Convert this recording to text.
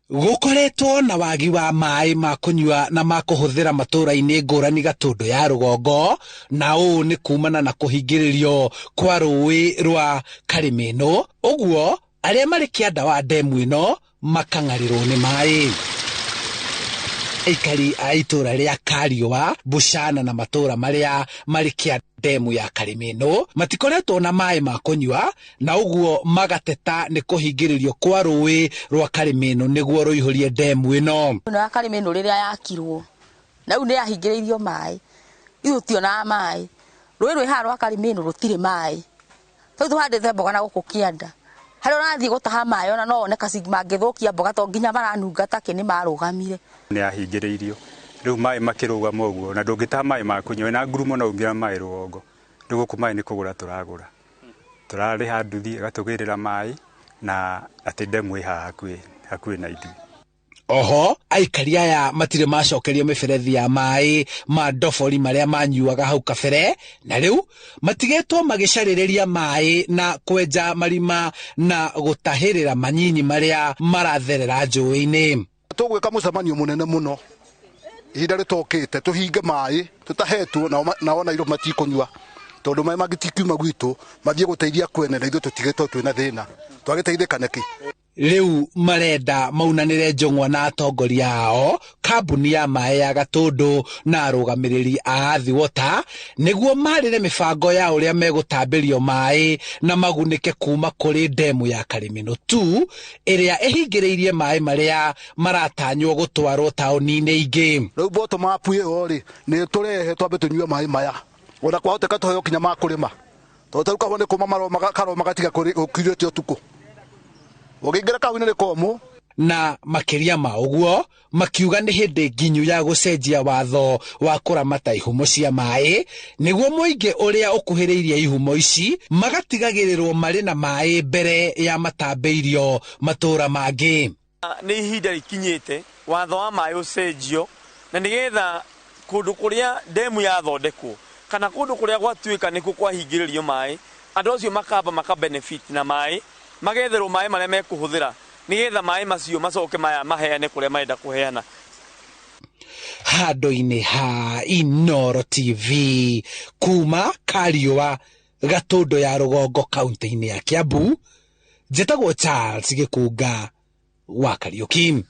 Gukoretwo na wagi wa maĩ ma kunyua na ma kuhuthira matũra-inĩ ngũrani Gatũndũ ya rũgongo, na ũũ nĩ kumana na kũhingĩrĩrio kwa rũĩ rwa Karimeno. Ũguo arĩa marĩ kĩanda wa ndemu ĩno makang'arirwo nĩ maĩ. Aikari a itũra rĩa Kariũa, Buchana na matũra marĩa marĩ kĩanda ndemu ya Karimeno matikoretwo na maĩ ma kunyua, na ũguo magateta nĩ kũhingĩrĩrio kwa rũĩ rwa Karimeno nĩguo rũihũrie ndemu ĩno. Na Karimeno rĩrĩa yakirwo na rĩu nĩ yahingĩrĩirio maĩ, ithuĩ tionaga maĩ. Rũĩ rwĩ haha rwa Karimeno rũtirĩ maĩ. Tondũ tũhandĩte mboga na gũkũ kĩanda, harĩa ũrathiĩ gũtaha maĩ ona no wone kacingi mangĩthũkia mboga, to nginya maranunga take nĩ marũgamire. Nĩ yahingĩrĩirio rĩu maĩ makĩrũgama ũguo, na ndũngĩtaha maĩ ma kũnyua na ngurumo na ũngĩra maĩ rũgongo. Rĩu gũkũ maĩ nĩ kũgũra tũragũra, tũrarĩha nduthi agatũgĩrĩra maĩ, na atĩ ndemu ĩ haha hakuhĩ na ithuĩ. Oho aikari aya matirĩ macokerio mĩberethi ya maĩ ma ndobori marĩa manyuaga hau kabere, na rĩu matigĩtwo magĩcarĩrĩria maĩ na kwenja marima na gũtahĩrĩra manyinyi marĩa maratherera njũĩ-inĩ. Tũgwĩka mũcemanio mũnene mũno ihinda rĩtokĩte, tũhinge maĩ tũtahetwo na ona irio matikũnyua, tondũ maĩ mangĩtikiuma gwitũ mathiĩ gũteithia kwene na ithuĩ tũtigĩtwo twĩna thĩna, twagĩteithĩka nĩkĩ? Rĩu marenda maunanĩre njũng'wa na atongoria ao, kambuni ya maĩ ya Gatũndũ na arũgamĩrĩri a Athi Water nĩguo marĩre mĩbango ya ũrĩa megũtambĩrio maĩ na magunĩke kuma kũrĩ ndemu ya Karimeno tu, ĩrĩa ĩhingĩrĩirie maĩ marĩa maratanywo gũtwarwo taũni-inĩ ingĩ. Rĩu bottom up ĩyo rĩ nĩ tũrehe twambe tũnyue maĩ maya, ona kwahoteka tũheo kinya ma kũrĩma, tondũ tarĩu kahũa nĩ kũma karoma gatiga kũrĩte ũtukũ, ũgĩingĩra kahũa-inĩ nĩ komũ. Na makĩria ma ũguo makiuga nĩ hĩndĩ nginyu ya gũcenjia watho wa kũramata ihumo cia maĩ, nĩguo mũingĩ ũrĩa ũkuhĩrĩirie ihumo ici magatigagĩrĩrwo marĩ na maĩ mbere ya matambĩirio matũra mangĩ. Nĩ ihinda rĩkinyĩte watho wa maĩ ũcenjio, na nĩgetha kũndũ kũrĩa ndemu yathondekwo kana kũndũ kũrĩa gwatuĩka nĩkuo kwahingĩrĩrio maĩ, andũ acio makamba makabenefit na maĩ, magetherwo maĩ marĩa mekũhũthĩra nĩgetha maĩ macio macoke maya maheane kũrĩa marenda kũheana. Handũ-inĩ ha Inooro TV kuma Kariũa, Gatũndũ ya rũgongo, kaunti-inĩ ya Kiambu, njĩtagwo Charles Gĩkunga wa Kariũki.